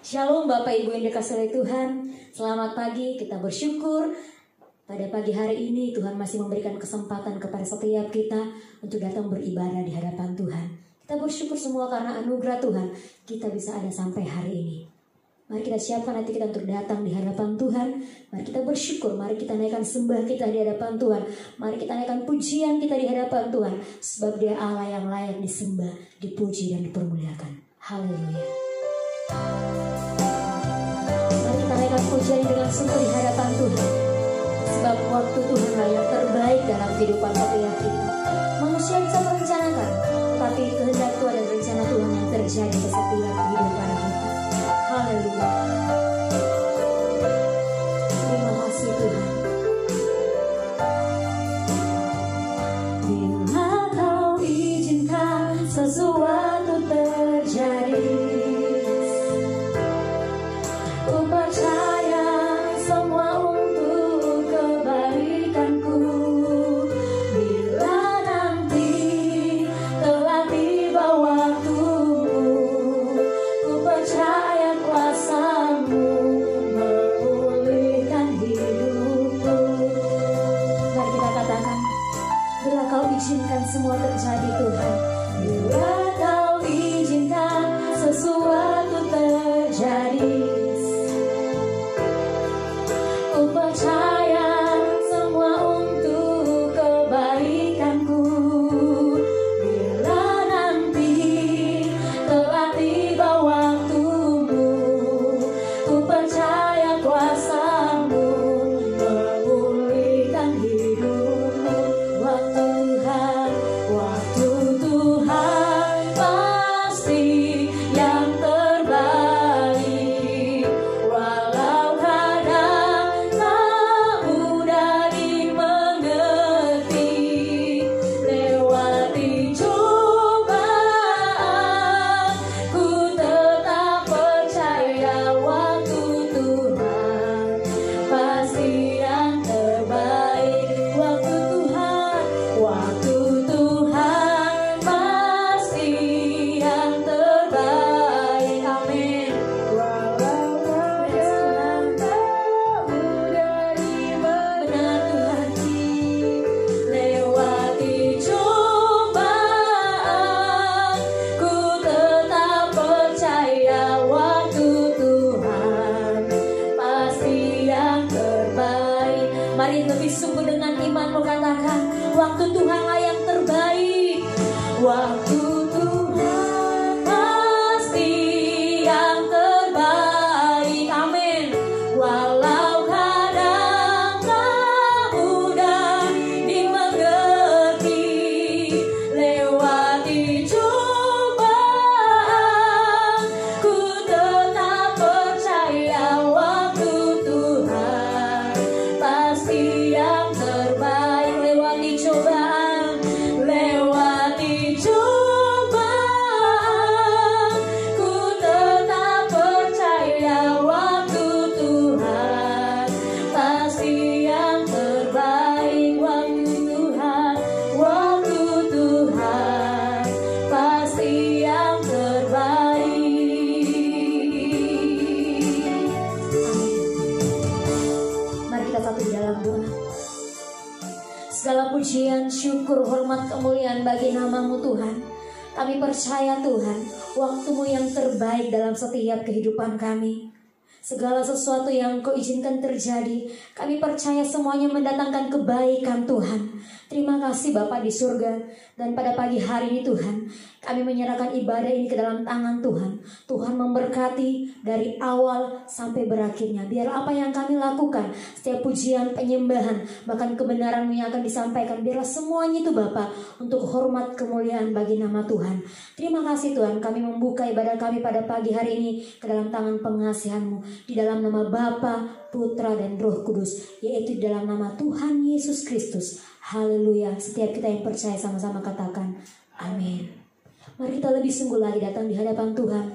Shalom Bapak Ibu yang dikasihi oleh Tuhan. Selamat pagi, kita bersyukur pada pagi hari ini Tuhan masih memberikan kesempatan kepada setiap kita untuk datang beribadah di hadapan Tuhan. Kita bersyukur semua karena anugerah Tuhan kita bisa ada sampai hari ini. Mari kita siapkan hati kita untuk datang di hadapan Tuhan. Mari kita bersyukur, mari kita naikkan sembah kita di hadapan Tuhan. Mari kita naikkan pujian kita di hadapan Tuhan. Sebab Dia Allah yang layak disembah, dipuji dan dipermuliakan. Haleluya. Mari kita naikkan pujian dengan sungguh di hadapan Tuhan. Sebab waktu Tuhan lah yang terbaik dalam kehidupan setiap kita. Manusia bisa merencanakan, tapi kehendak Tuhan dan rencana Tuhan yang terjadi di setiap kehidupan kita. Haleluya. Terima kasih Tuhan. Bila Kau izinkan sesuatu terjadi, ku percaya semua untuk kebaikanku. Bila nanti telah tiba waktumu, ku percaya kuasa-Mu memulihkan hidupku. Mari kita katakan, bila Kau izinkan semua terjadi Tuhan. Bila Kau izinkan sesuatu terjadi, ku percaya semua untuk kebaikanku. Bila nanti telah tiba waktumu, ku percaya kuasa-Mu memulihkan hidupku. Waktu Tuhan pasti yang terbaik. Walau kadang tak mudah dimengerti, lewati cobaan, ku tetap percaya waktu Tuhan pasti yang terbaik. Waktu Tuhan pasti yang terbaik. Amin. Walau kadang tak mudah dimengerti, lewati cobaan, ku tetap percaya waktu Tuhan pasti yang terbaik. Mari lebih sungguh dengan imanmu katakan, waktu Tuhanlah yang terbaik. Waktu Tuhan pasti yang terbaik. Amin. Walau kadang tak mudah dimengerti, lewati cobaan, ku tetap percaya waktu Tuhan pasti yang terbaik. Lewati cobaan, ku tetap percaya waktu Tuhan pasti yang terbaik. Waktu Tuhan pasti yang terbaik. Mari kita satu di dalam doa. Segala pujian, syukur, hormat, kemuliaan bagi nama-Mu Tuhan. Kami percaya Tuhan, waktu-Mu yang terbaik dalam setiap kehidupan kami. Segala sesuatu yang Kau izinkan terjadi, kami percaya semuanya mendatangkan kebaikan Tuhan. Terima kasih Bapa di surga. Dan pada pagi hari ini Tuhan, kami menyerahkan ibadah ini ke dalam tangan Tuhan. Tuhan memberkati dari awal sampai berakhirnya. Biar apa yang kami lakukan, setiap pujian, penyembahan, bahkan kebenaran-Mu yang akan disampaikan, biarlah semuanya itu Bapa untuk hormat kemuliaan bagi nama Tuhan. Terima kasih Tuhan, kami membuka ibadah kami pada pagi hari ini ke dalam tangan pengasihan-Mu. Di dalam nama Bapa, Putra, dan Roh Kudus, yaitu di dalam nama Tuhan Yesus Kristus. Haleluya. Setiap kita yang percaya sama-sama katakan amin. Mari kita lebih sungguh lagi datang di hadapan Tuhan.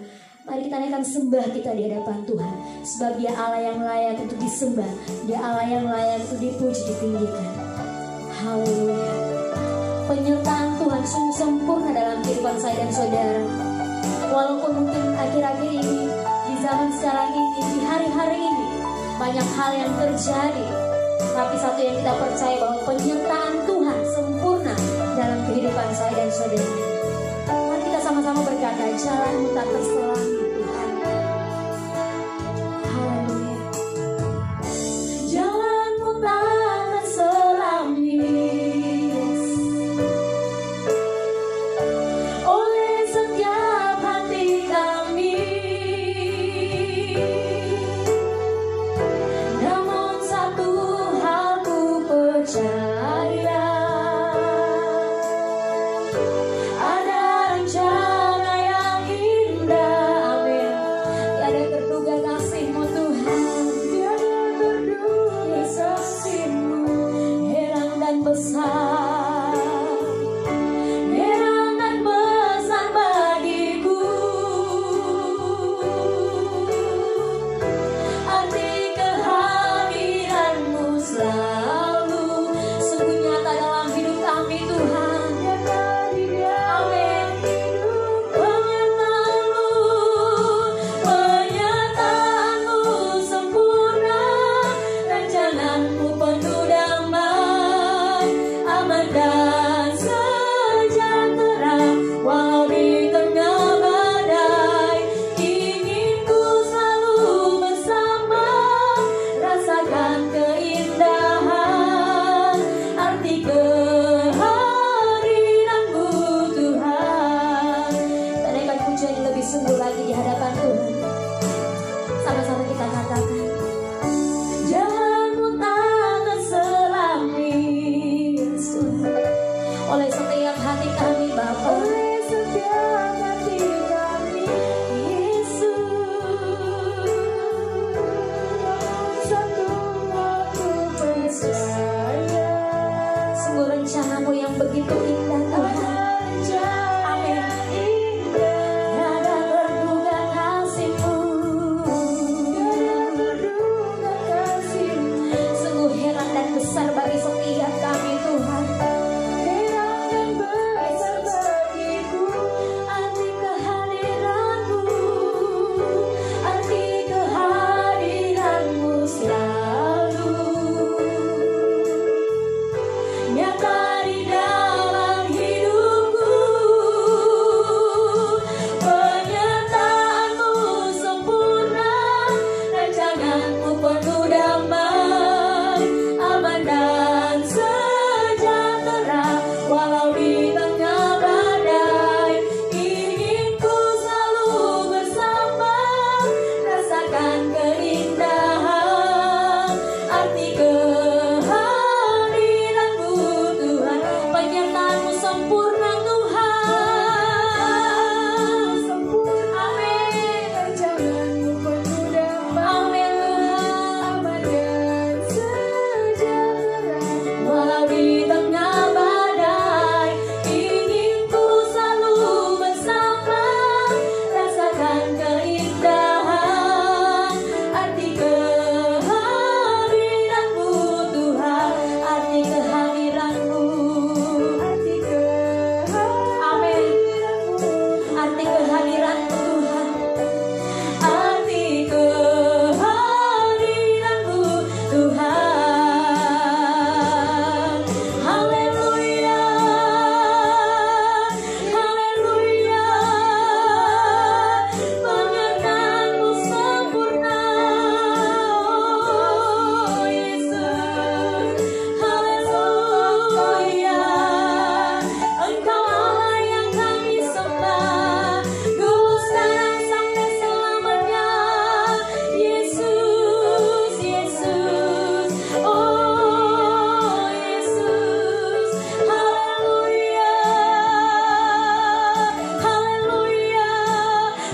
Mari kita naikkan sembah kita di hadapan Tuhan. Sebab Dia Allah yang layak untuk disembah, Dia Allah yang layak untuk dipuji, ditinggikan. Haleluya. Penyertaan Tuhan sungguh sempurna dalam kehidupan saya dan saudara. Walaupun mungkin akhir-akhir ini di zaman sekarang ini, di hari-hari ini banyak hal yang terjadi. Tapi satu yang kita percaya, bahwa penyertaan Tuhan sempurna dalam kehidupan saya dan saudara. Mari kita sama-sama berkata, jalanmu tak terselang Tuhan. Haleluya. Jalanmu tak terselang oleh setiap hati kami. Namun satu hal ku percaya, ada rencana yang indah. Amin. Tiada terduga kasih-Mu Tuhan, tiada terduga kasih-Mu, heran dan besar, heran dan besar bagiku. Arti kehadiran-Mu selalu sungguh nyata dalam hidup kami Tuhan. Amin. Penyertaan-Mu sempurna, rancangan-Mu penuh damai, aman dan sejahtera. Walau di tengah badai, ingin ku selalu bersama, rasakan keindahan arti kehadiran-Mu Tuhan. Kita naikkan pujian yang lebih sungguh lagi di hadapan Tuhan. Sama-sama kita katakan, jalanmu tak terselang Yesus, oleh setiap hati kami Bapa. Oleh setiap hati kami Yesus, satu aku percaya, sungguh rencana-Mu yang begitu indah Tuhan. Amin. Tiada terduga kasih-Mu, sungguh heran dan besar bagi setiap kami Tuhan. Heran dan besar bagiku, arti kehadiran-Mu, arti kehadiran-Mu selalu nyata di dalam hidupku. Penyertaan-Mu sempurna, rancangan-Mu penuh damai, aman dan sejahtera. Walau di tengah badai, ingin ku selalu bersama, rasakan keindahan arti kehadiran-Mu Tuhan. Penyertaan-Mu sempurna Tuhan, sempurna. Amin. Rancangan-Mu penuh damai, amin Tuhan, aman dan sejahtera. Walau di tengah badai, ingin ku selalu bersama, rasakan keindahan arti kehadiran-Mu Tuhan, arti kehadiran-Mu, arti amin, arti kehadiran-Mu Tuhan, arti kehadiran-Mu Tuhan. Haleluya, haleluya. Penyertaan-Mu sempurna, oh Yesus. Haleluya. Engkau Allah yang kami sembah, dulu sekarang sampai selamanya. Yesus, Yesus, oh Yesus. Haleluya, haleluya.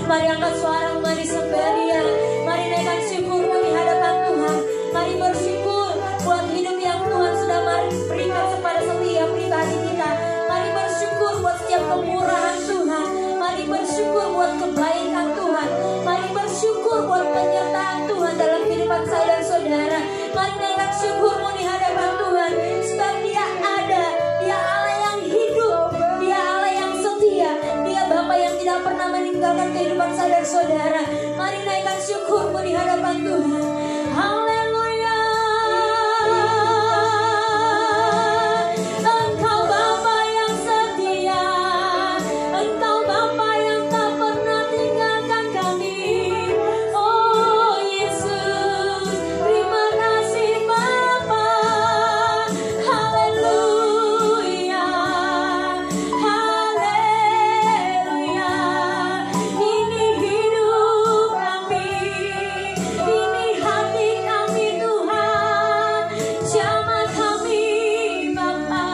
Mari angkat suara, mari sembah Dia. Mari naikkan syukurmu di hadapan Tuhan. Mari bersyukur buat hidup yang Tuhan sudah berikan kepada setiap pribadi kita. Mari bersyukur buat setiap kemurahan Tuhan. Mari bersyukur buat kebaikan Tuhan. Mari bersyukur buat penyertaan Tuhan dalam kehidupan saya dan saudara. Mari naikkan syukurmu di hadapan Tuhan, sebab Dia ada. Dia Allah yang hidup, Dia Allah yang setia, Dia Bapa yang tidak pernah pernah meninggalkan kehidupan saudara-saudara. Mari naikkan syukurmu di hadapan Tuhan. Haleluya. Engkau Bapa yang setia, Engkau Bapa yang tak pernah tinggalkan kami. Oh Yesus, terima kasih Bapa. Haleluya, haleluya. Ini hidup kami, ini hati kami Tuhan, jamah kami Bapa.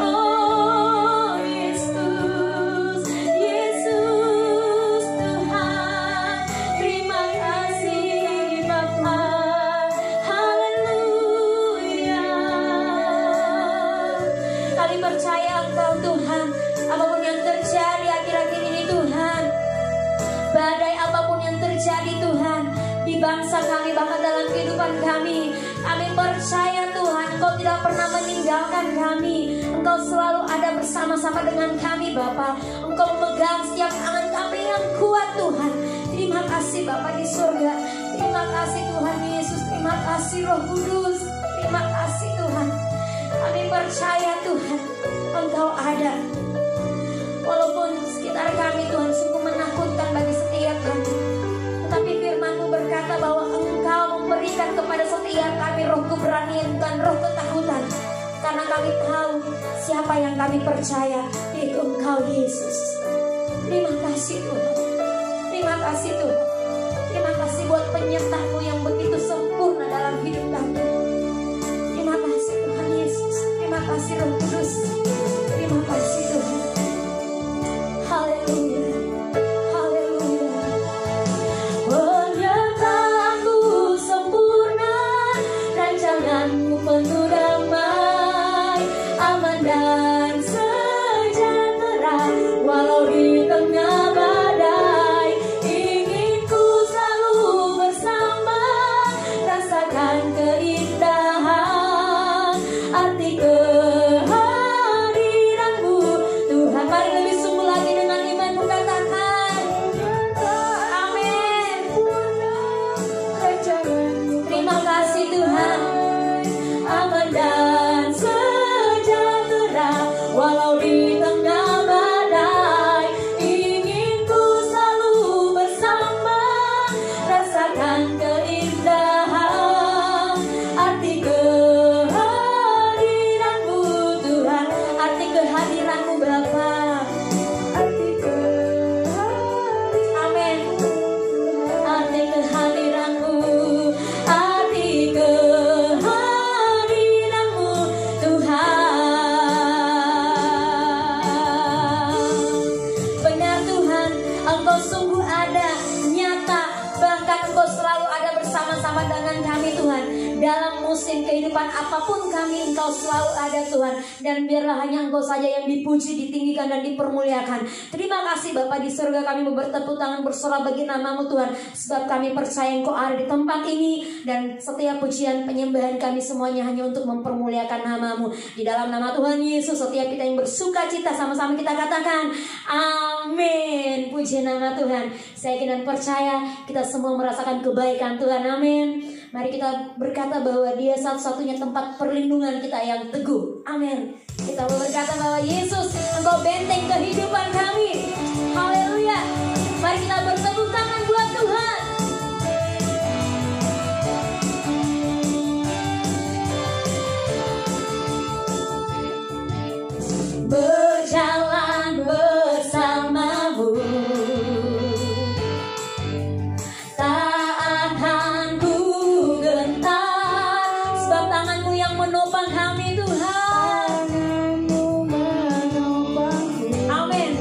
Oh Yesus, Yesus Tuhan, terima kasih Bapa. Haleluya. Kami percaya Engkau Tuhan, apapun yang terjadi akhir-akhir ini Tuhan, badai apapun yang terjadi Tuhan di bangsa kami, bahkan dalam kehidupan kami percaya Tuhan Engkau tidak pernah meninggalkan kami. Engkau selalu ada bersama-sama dengan kami Bapa. Engkau memegang setiap tangan kami yang kuat Tuhan. Terima kasih Bapa di surga. Terima kasih Tuhan Yesus. Terima kasih Roh Kudus. Terima kasih Tuhan. Kami percaya Tuhan Engkau ada. Walaupun sekitar kami Tuhan sungguh menakutkan bagi setiap kami, tetapi firman-Mu berkata bahwa Engkau memberikan kepada setiap kami roh keberanian dan roh ketakutan, karena kami tahu siapa yang kami percaya, yaitu Engkau Yesus. Terima kasih Tuhan. Terima kasih Tuhan. Terima kasih buat penyertaan-Mu yang begitu sempurna dalam hidup kami. Terima kasih Tuhan Yesus. Terima kasih Roh Kudus. Terima kasih Tuhan. Haleluya. Haleluya. Penyertaan-Mu sempurna, rancangan-Mu penuh damai, aman dan sejahtera. Walau di tengah badai, ingin ku selalu bersama, rasakan keindahan arti kehadiran-Mu Tuhan. Mari lebih sungguh lagi dengan iman katakan amin. Terima kasih Tuhan. Aman dan sejahtera, walau di tengah badai, ingin ku selalu bersama, rasakan keindahan arti kehadiran-Mu Tuhan. Arti kehadiran-Mu Bapa. Arti kehadiran. Amin. Arti kehadiran-Mu, arti kehadiran-Mu Tuhan. Benar Tuhan, Engkau sungguh ada, nyata, bahkan Engkau selalu ada bersama-sama dengan kami Tuhan. Dalam musim kehidupan apapun kami, Engkau selalu ada Tuhan. Dan biarlah hanya Engkau saja yang dipuji, ditinggikan, dan dipermuliakan. Terima kasih Bapa di surga, kami bertepuk tangan bersorak bagi nama-Mu Tuhan. Sebab kami percaya Engkau ada di tempat ini, dan setiap pujian penyembahan kami semuanya hanya untuk mempermuliakan nama-Mu. Di dalam nama Tuhan Yesus, setiap kita yang bersuka cita, sama-sama kita katakan amin. Puji nama Tuhan. Saya yakin dan percaya kita semua merasakan kebaikan Tuhan. Amin. Mari kita berkata bahwa Dia satu-satunya tempat perlindungan kita yang teguh. Amin. Kita berkata bahwa Yesus, Engkau benteng kehidupan kami. Haleluya. Mari kita bertepuk tangan buat Tuhan. Berjalan bersama-Mu, tak akan ku gentar, sebab tangan-Mu yang menopang kami Tuhan. Amin.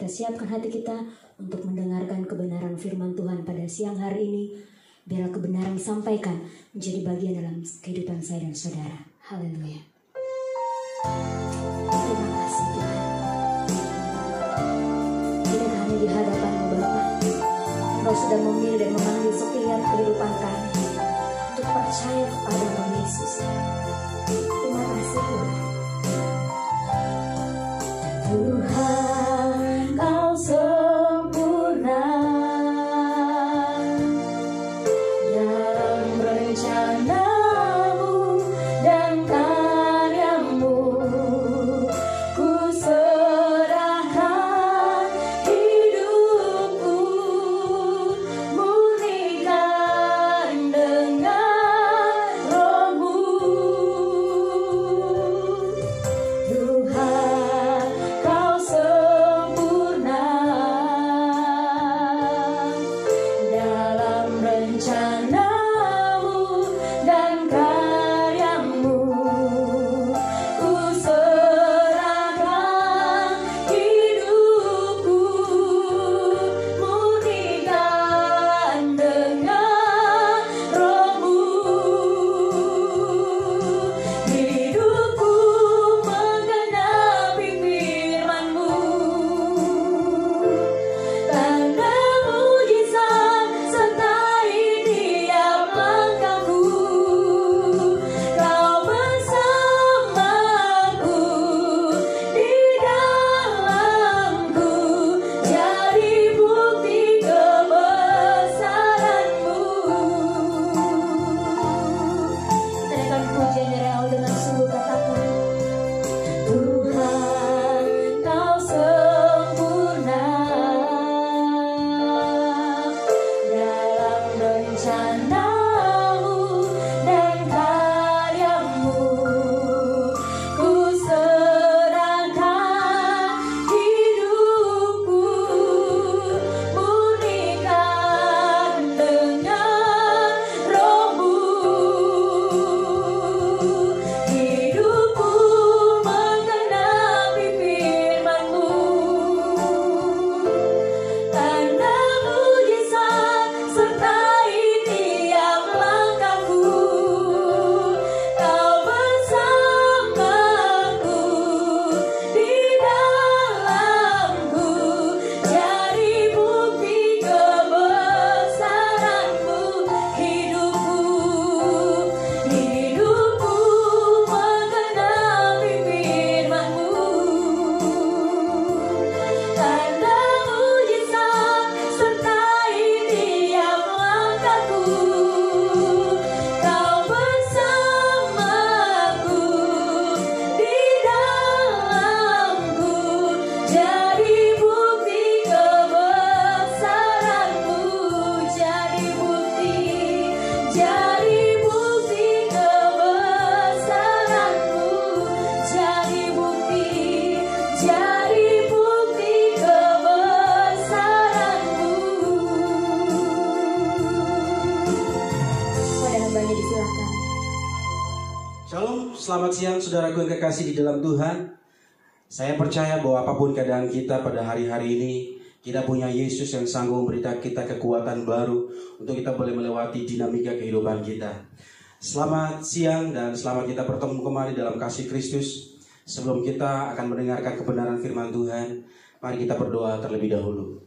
kita siapkan hati kita untuk mendengarkan kebenaran firman Tuhan pada siang hari ini. Biarlah kebenaran disampaikan menjadi bagian dalam kehidupan saya dan saudara. Haleluya. Terima kasih Tuhan. Tidak hanya di hadapan-Mu Bapa, Engkau sudah memilih dan memanggil setiap kehidupan kami untuk percaya kepada Yesus. Terima kasih Tuhan. Tuhan, Kau sempurna dalam rencana-Mu dan karya-Mu. Ku serahkan hidupku, murnikan dengan Roh-Mu. Tuhan, Kau sempurna dalam rencana-Mu dan karya-Mu. Ku serahkan hidupku, murnikan dengan Roh-Mu. Hidupku menggenapi firman-Mu, tanda mujizat sertai tiap langkahku. Kau bersamaku di dalamku, jadi bukti kebesaran-Mu. Naikkan pujian real dengan sungguh, katakan, Tuhan, Kau sempurna dalam rencana-Mu dan karya-Mu. Ku serahkan hidupku, murnikan dengan Roh-Mu. Hidupku menggenapi firman-Mu, tanda mujizat sertai tiap langkahku. Kau bersamaku di dalamku, jadi bukti kebesaran-Mu. Hidupku menggenapi firman-Mu, tanda mujizat sertai tiap langkahku. Kau bersamaku di dalamku, jadi bukti kebesaran-Mu. Jadi bukti kebesaran-Mu. Jadi bukti kebesaran-Mu. Pada hambanya disilakan. Shalom, selamat siang saudaraku yang kekasih di dalam Tuhan. Saya percaya bahwa apapun keadaan kita pada hari-hari ini, kita punya Yesus yang sanggup memberikan kita kekuatan baru untuk kita boleh melewati dinamika kehidupan kita. Selamat siang dan selamat kita bertemu kembali dalam kasih Kristus. Sebelum kita akan mendengarkan kebenaran firman Tuhan, mari kita berdoa terlebih dahulu.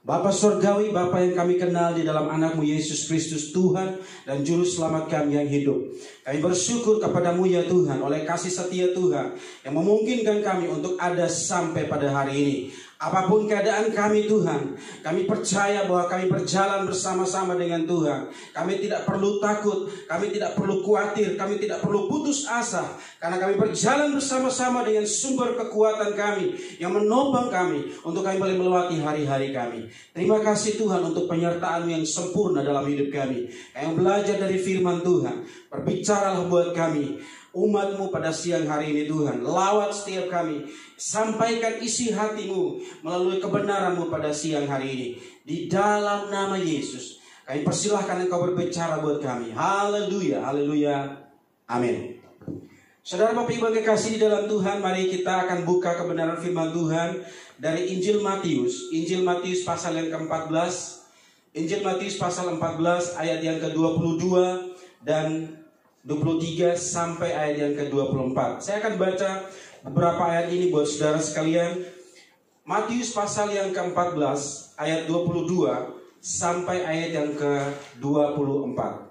Bapa Surgawi, Bapa yang kami kenal di dalam anakmu Yesus Kristus, Tuhan dan Juru Selamat kami yang hidup. Kami bersyukur kepadamu ya Tuhan, oleh kasih setia Tuhan yang memungkinkan kami untuk ada sampai pada hari ini. Apapun keadaan kami Tuhan, kami percaya bahwa kami berjalan bersama-sama dengan Tuhan. Kami tidak perlu takut, kami tidak perlu khawatir, kami tidak perlu putus asa. Karena kami berjalan bersama-sama dengan sumber kekuatan kami yang menopang kami untuk kami boleh melewati hari-hari kami. Terima kasih Tuhan untuk penyertaan-Mu yang sempurna dalam hidup kami. Yang belajar dari firman Tuhan, berbicaralah buat kami, umat-Mu pada siang hari ini Tuhan. Lawat setiap kami, sampaikan isi hati-Mu melalui kebenaran-Mu pada siang hari ini. Di dalam nama Yesus, kami persilahkan Engkau berbicara buat kami. Haleluya, haleluya, amin. Saudara Bapak Ibu yang kekasih di dalam Tuhan, mari kita akan buka kebenaran firman Tuhan dari Injil Matius. Injil Matius pasal yang ke-14. Injil Matius pasal 14 ayat yang ke-22 dan 23 sampai ayat yang ke-24. Saya akan baca beberapa ayat ini buat saudara sekalian. Matius pasal yang ke-14 ayat 22 sampai ayat yang ke-24.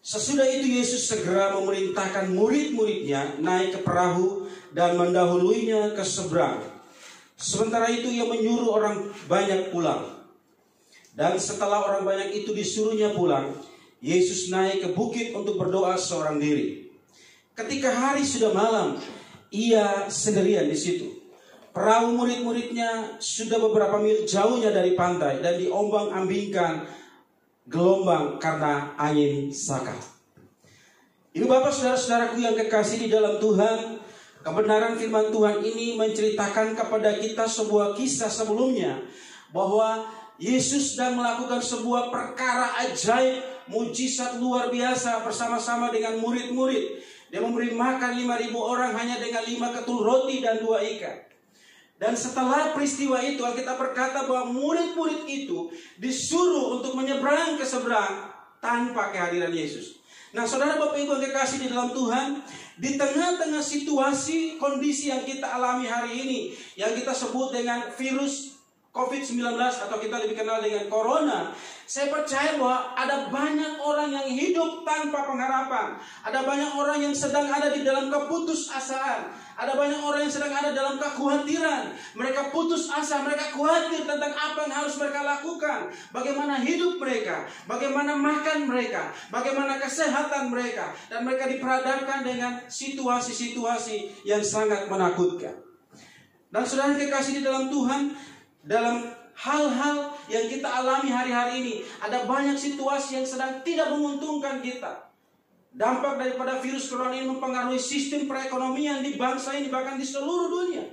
Sesudah itu Yesus segera memerintahkan murid-muridnya naik ke perahu dan mendahuluinya ke seberang. Sementara itu ia menyuruh orang banyak pulang. Dan setelah orang banyak itu disuruhnya pulang, Yesus naik ke bukit untuk berdoa seorang diri. Ketika hari sudah malam, ia sendirian di situ. Perahu murid-muridnya sudah beberapa mil jauhnya dari pantai dan diombang-ambingkan gelombang karena angin saka. Ibu bapak saudara-saudaraku yang kekasih di dalam Tuhan, kebenaran firman Tuhan ini menceritakan kepada kita sebuah kisah sebelumnya, bahwa Yesus sedang melakukan sebuah perkara ajaib, mujizat luar biasa bersama-sama dengan murid-murid. Dia memberi makan 5.000 orang hanya dengan 5 ketul roti dan 2 ikan. Dan setelah peristiwa itu, Alkitab berkata bahwa murid-murid itu disuruh untuk menyeberang ke seberang tanpa kehadiran Yesus. Nah, saudara Bapak Ibu yang kekasih di dalam Tuhan, di tengah-tengah situasi kondisi yang kita alami hari ini, yang kita sebut dengan virus COVID-19 atau kita lebih kenal dengan Corona, saya percaya bahwa ada banyak orang yang hidup tanpa pengharapan. Ada banyak orang yang sedang ada di dalam keputusasaan. Ada banyak orang yang sedang ada dalam kekhawatiran. Mereka putus asa, mereka khawatir tentang apa yang harus mereka lakukan. Bagaimana hidup mereka, bagaimana makan mereka, bagaimana kesehatan mereka. Dan mereka diperhadapkan dengan situasi-situasi yang sangat menakutkan. Dan saudara kekasih di dalam Tuhan, dalam hal-hal yang kita alami hari-hari ini, ada banyak situasi yang sedang tidak menguntungkan kita. Dampak daripada virus corona ini mempengaruhi sistem perekonomian di bangsa ini, bahkan di seluruh dunia.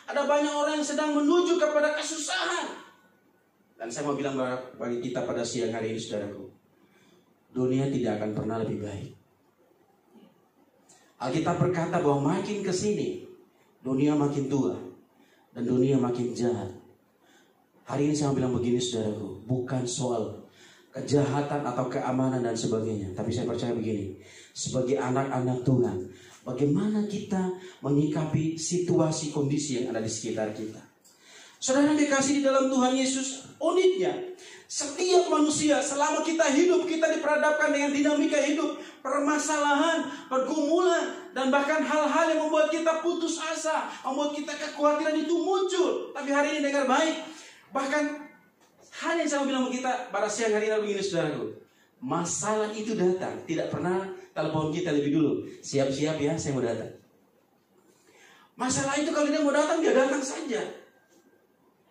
Ada banyak orang yang sedang menuju kepada kesusahan. Dan saya mau bilang bagi kita pada siang hari ini, saudaraku, dunia tidak akan pernah lebih baik. Alkitab berkata bahwa makin ke sini, dunia makin tua dan dunia makin jahat. Hari ini saya mau bilang begini, saudaraku, bukan soal kejahatan atau keamanan dan sebagainya, tapi saya percaya begini, sebagai anak-anak Tuhan, bagaimana kita menyikapi situasi kondisi yang ada di sekitar kita. Saudara dikasih di dalam Tuhan Yesus, uniknya setiap manusia selama kita hidup, kita diperhadapkan dengan dinamika hidup, permasalahan, pergumulan, dan bahkan hal-hal yang membuat kita putus asa, membuat kita kekhawatiran itu muncul. Tapi hari ini dengar baik, bahkan hal yang saya bilang kita pada siang hari ini begini, saudaraku, masalah itu datang, tidak pernah telepon kita lebih dulu, siap-siap ya, saya mau datang. Masalah itu kalau dia mau datang, dia datang saja.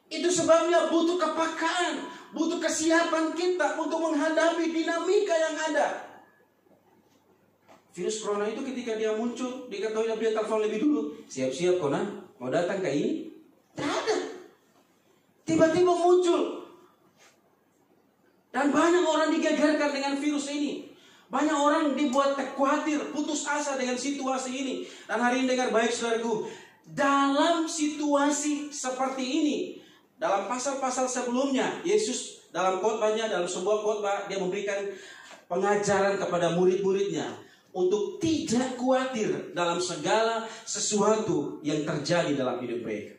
Itu sebabnya butuh kepekaan, butuh kesiapan kita untuk menghadapi dinamika yang ada. Virus corona itu ketika dia muncul, diketahui dia telepon lebih dulu, siap-siap Kona, mau datang ke ini? Tidak ada. Tiba-tiba muncul. Dan banyak orang digegerkan dengan virus ini. Banyak orang dibuat khawatir, putus asa dengan situasi ini. Dan hari ini dengar baik, saudaraku, dalam situasi seperti ini, dalam pasal-pasal sebelumnya, Yesus dalam khotbahnya, dalam sebuah khotbah, dia memberikan pengajaran kepada murid-muridnya untuk tidak khawatir dalam segala sesuatu yang terjadi dalam hidup mereka.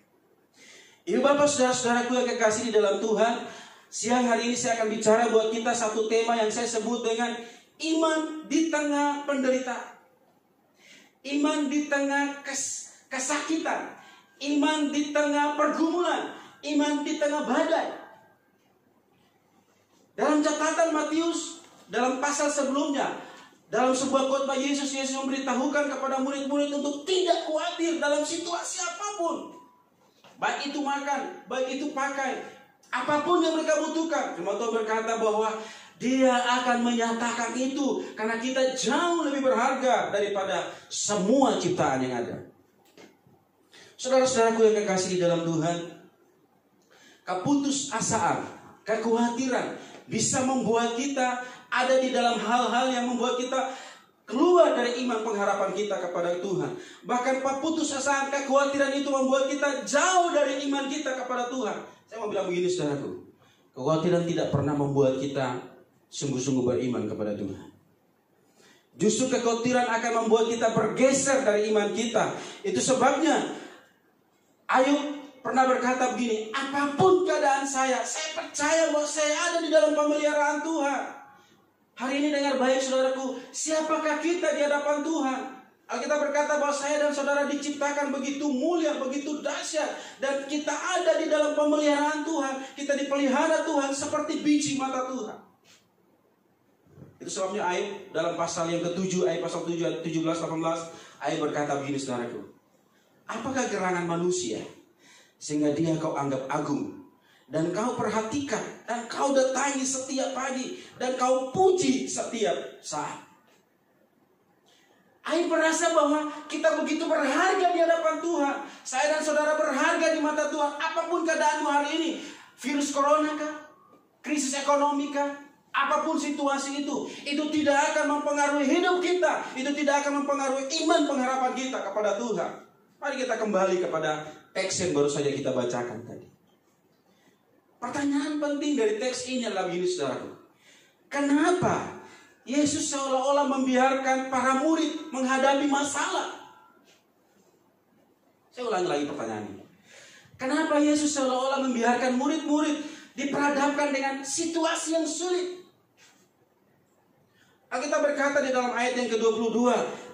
Ibu bapak saudara-saudaraku yang kekasih di dalam Tuhan, siang hari ini saya akan bicara buat kita satu tema yang saya sebut dengan iman di tengah penderitaan. Iman di tengah kesakitan. Iman di tengah pergumulan. Iman di tengah badai. Dalam catatan Matius, dalam pasal sebelumnya, dalam sebuah khotbah Yesus memberitahukan kepada murid-murid untuk tidak khawatir dalam situasi apapun. Baik itu makan, baik itu pakai, apapun yang mereka butuhkan. Firman Tuhan berkata bahwa Dia akan menyatakan itu karena kita jauh lebih berharga daripada semua ciptaan yang ada. Saudara-saudaraku yang kekasih di dalam Tuhan, keputusasaan, kekhawatiran bisa membuat kita ada di dalam hal-hal yang membuat kita keluar keluar dari iman pengharapan kita kepada Tuhan. Bahkan putus asa, kekhawatiran itu membuat kita jauh dari iman kita kepada Tuhan. Saya mau bilang begini saudaraku, kekhawatiran tidak pernah membuat kita sungguh-sungguh beriman kepada Tuhan. Justru kekhawatiran akan membuat kita bergeser dari iman kita. Itu sebabnya Ayub pernah berkata begini, apapun keadaan saya percaya bahwa saya ada di dalam pemeliharaan Tuhan. Hari ini dengar baik saudaraku, siapakah kita di hadapan Tuhan? Alkitab berkata bahwa saya dan saudara diciptakan begitu mulia, begitu dahsyat, dan kita ada di dalam pemeliharaan Tuhan. Kita dipelihara Tuhan seperti biji mata Tuhan. Itu sebabnya Ayub dalam pasal yang ke-7, ayat pasal 7 ayat 17-18, Ayub berkata begini saudaraku, apakah gerangan manusia sehingga dia kau anggap agung, dan kau perhatikan, dan kau datangi setiap pagi, dan kau puji setiap saat. Ayub merasa bahwa kita begitu berharga di hadapan Tuhan. Saya dan saudara berharga di mata Tuhan. Apapun keadaanmu hari ini, virus corona kah, krisis ekonomi kah, apapun situasi itu tidak akan mempengaruhi hidup kita. Itu tidak akan mempengaruhi iman pengharapan kita kepada Tuhan. Mari kita kembali kepada teks yang baru saja kita bacakan tadi. Pertanyaan penting dari teks ini adalah begini saudaraku. Kenapa Yesus seolah-olah membiarkan para murid menghadapi masalah? Saya ulangi lagi pertanyaan ini. Kenapa Yesus seolah-olah membiarkan murid-murid diperhadapkan dengan situasi yang sulit? Kita berkata di dalam ayat yang ke-22,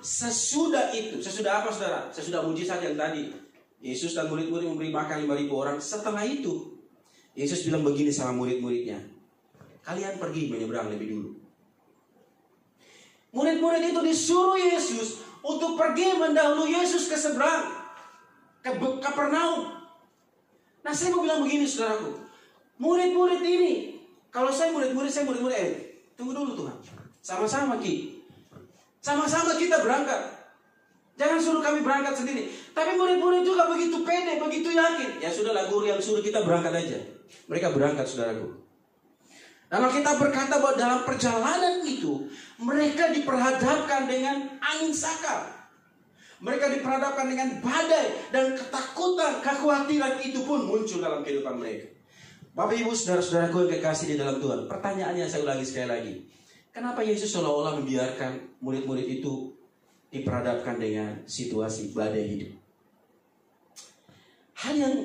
sesudah itu, sesudah apa saudara? Sesudah mujizat yang tadi, Yesus dan murid-murid memberi makan 5.000 orang. Setelah itu Yesus bilang begini sama murid-muridnya, kalian pergi menyeberang lebih dulu. Murid-murid itu disuruh Yesus untuk pergi mendahului Yesus ke seberang, ke Kapernaum. Nah saya mau bilang begini saudaraku, murid-murid ini, kalau saya murid-murid, tunggu dulu Tuhan, sama-sama sama-sama kita berangkat. Jangan suruh kami berangkat sendiri. Tapi murid-murid juga begitu pede, begitu yakin. Ya sudahlah, guru yang suruh kita berangkat aja. Mereka berangkat saudaraku. Dan kita berkata bahwa dalam perjalanan itu mereka diperhadapkan dengan angin sakal. Mereka diperhadapkan dengan badai, dan ketakutan, kekhawatiran itu pun muncul dalam kehidupan mereka. Bapak Ibu saudara-saudaraku yang kekasih di dalam Tuhan, pertanyaannya saya ulangi sekali lagi. Kenapa Yesus seolah-olah membiarkan murid-murid itu diperhadapkan dengan situasi badai hidup? Hal yang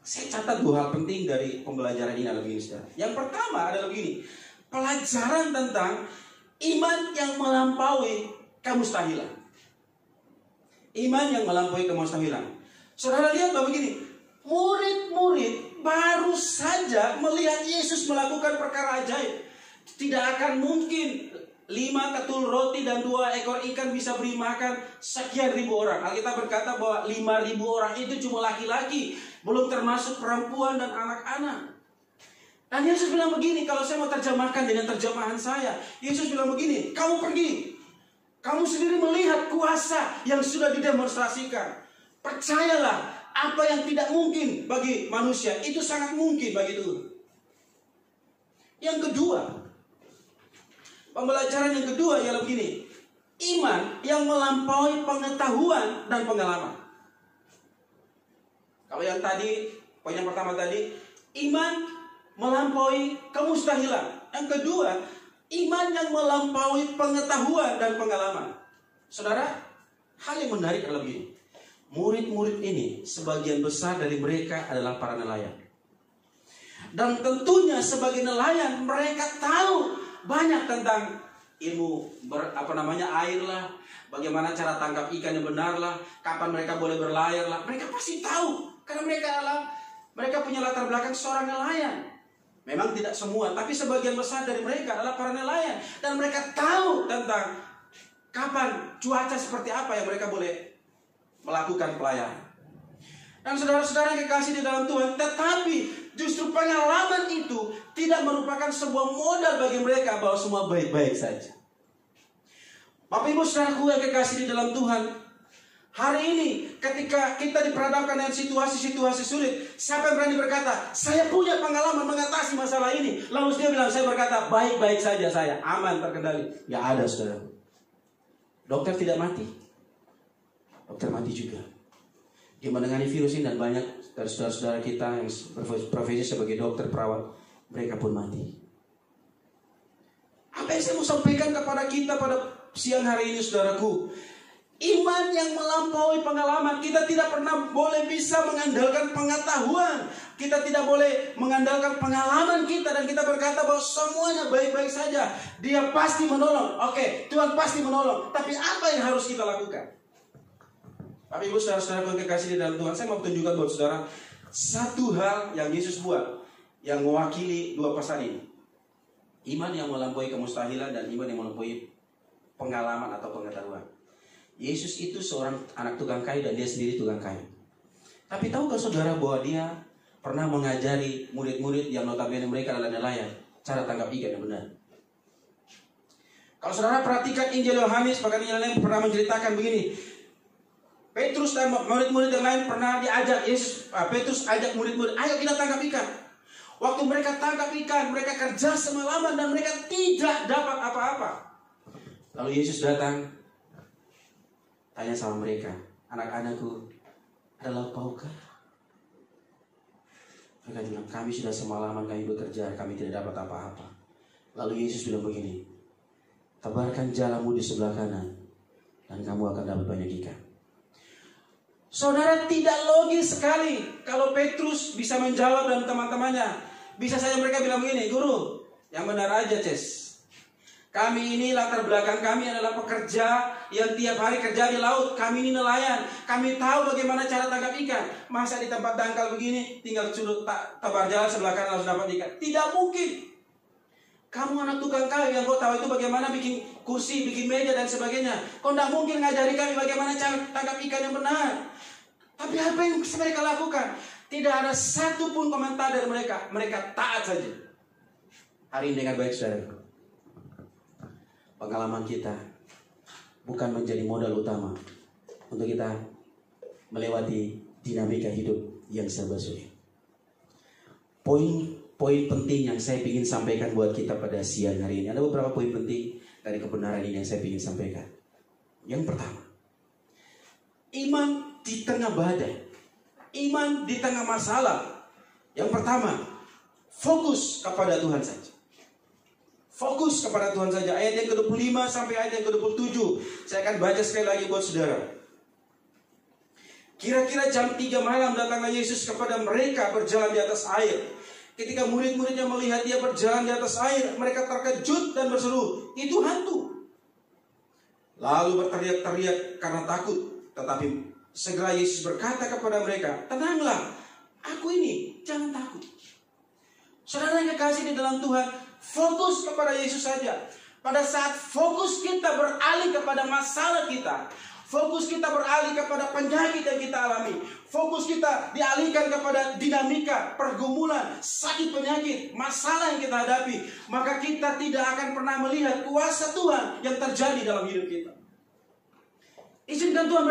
saya catat dua hal penting dari pembelajaran ini adalah begini saudara. Yang pertama adalah begini, pelajaran tentang iman yang melampaui kemustahilan. Iman yang melampaui kemustahilan. Saudara lihat bahwa begini, murid-murid baru saja melihat Yesus melakukan perkara ajaib. Tidak akan mungkin 5 ketul roti dan 2 ekor ikan bisa beri makan sekian ribu orang. Alkitab berkata bahwa 5.000 orang itu cuma laki-laki, belum termasuk perempuan dan anak-anak. Dan Yesus bilang begini, kalau saya mau terjemahkan dengan terjemahan saya, Yesus bilang begini, kamu pergi, kamu sendiri melihat kuasa yang sudah didemonstrasikan. Percayalah, apa yang tidak mungkin bagi manusia itu sangat mungkin bagi Tuhan. Yang kedua, pembelajaran yang kedua ialah begini, iman yang melampaui pengetahuan dan pengalaman. Kalau yang tadi, poin yang pertama tadi, iman melampaui kemustahilan. Yang kedua, iman yang melampaui pengetahuan dan pengalaman. Saudara, hal yang menarik adalah begini, murid-murid ini sebagian besar dari mereka adalah para nelayan. Dan tentunya sebagai nelayan mereka tahu banyak tentang ilmu air lah, bagaimana cara tangkap ikan yang benar lah, kapan mereka boleh berlayar lah. Mereka pasti tahu karena mereka punya latar belakang seorang nelayan. Memang tidak semua, tapi sebagian besar dari mereka adalah para nelayan, dan mereka tahu tentang kapan cuaca seperti apa yang mereka boleh melakukan pelayaran. Dan saudara-saudara yang kekasih di dalam Tuhan, tetapi justru pengalaman itu tidak merupakan sebuah modal bagi mereka bahwa semua baik-baik saja. Bapak Ibu saudaraku yang kekasih di dalam Tuhan, hari ini ketika kita diperhadapkan dengan situasi-situasi sulit, siapa yang berani berkata, saya punya pengalaman mengatasi masalah ini? Lalu dia bilang, saya berkata, baik-baik saja saya, aman, terkendali. Ya ada saudara. Dokter tidak mati, dokter mati juga. Dia menangani virus ini dan banyak dari saudara-saudara kita yang berprofesi sebagai dokter, perawat, mereka pun mati. Apa yang saya mau sampaikan kepada kita pada siang hari ini, saudaraku? Iman yang melampaui pengalaman. Kita tidak pernah boleh bisa mengandalkan pengetahuan. Kita tidak boleh mengandalkan pengalaman kita dan kita berkata bahwa semuanya baik-baik saja. Dia pasti menolong. Oke, Tuhan pasti menolong. Tapi apa yang harus kita lakukan? Bapak Ibu saudara-saudara yang kekasih di dalam Tuhan, saya mau tunjukkan buat saudara satu hal yang Yesus buat yang mewakili dua pesan ini. Iman yang melampaui kemustahilan dan iman yang melampaui pengalaman atau pengetahuan. Yesus itu seorang anak tukang kayu dan dia sendiri tukang kayu. Tapi tahukah saudara bahwa dia pernah mengajari murid-murid yang notabene mereka adalah nelayan cara tangkap ikan yang benar. Kalau saudara perhatikan Injil Yohanes, bahkan Injil lain pernah menceritakan begini. Petrus dan murid-murid yang lain pernah diajak Petrus ajak murid-murid, ayo kita tangkap ikan. Waktu mereka tangkap ikan, mereka kerja semalaman dan mereka tidak dapat apa-apa. Lalu Yesus datang, tanya sama mereka, anak-anakku, ada lauk paukah? Mereka bilang, kami sudah semalaman kami bekerja, kami tidak dapat apa-apa. Lalu Yesus bilang begini, tebarkan jalamu di sebelah kanan, dan kamu akan dapat banyak ikan. Saudara, tidak logis sekali kalau Petrus bisa menjawab dan teman-temannya. Bisa saja mereka bilang begini, guru, yang benar aja Ces. Kami ini latar belakang kami adalah pekerja yang tiap hari kerja di laut. Kami ini nelayan. Kami tahu bagaimana cara tangkap ikan. Masa di tempat dangkal begini tinggal suruh tebar jalan sebelah kanan langsung dapat ikan? Tidak mungkin. Kamu anak tukang kayu yang kau tahu itu bagaimana bikin kursi, bikin meja dan sebagainya. Kau tidak mungkin ngajari kami bagaimana cara tangkap ikan yang benar. Tapi apa yang mereka lakukan? Tidak ada satu pun komentar dari mereka. Mereka taat saja. Hari ini dengan baik saudara, pengalaman kita bukan menjadi modal utama untuk kita melewati dinamika hidup yang serba sulit. Poin penting yang saya ingin sampaikan buat kita pada siang hari ini. Ada beberapa poin penting dari kebenaran ini yang saya ingin sampaikan. Yang pertama, iman di tengah badai. Iman di tengah masalah. Yang pertama, fokus kepada Tuhan saja. Fokus kepada Tuhan saja. Ayat yang ke-25 sampai ayat yang ke-27. Saya akan baca sekali lagi buat saudara. Kira-kira jam 3 malam datanglah Yesus kepada mereka berjalan di atas air. Ketika murid-muridnya melihat dia berjalan di atas air, mereka terkejut dan berseru, itu hantu. Lalu berteriak-teriak karena takut. Tetapi segera Yesus berkata kepada mereka, tenanglah, aku ini, jangan takut. Saudara yang kekasih di dalam Tuhan, fokus kepada Yesus saja. Pada saat fokus kita beralih kepada masalah kita, fokus kita beralih kepada penyakit yang kita alami, fokus kita dialihkan kepada dinamika, pergumulan, sakit penyakit, masalah yang kita hadapi, maka kita tidak akan pernah melihat kuasa Tuhan yang terjadi dalam hidup kita. Izinkan Tuhan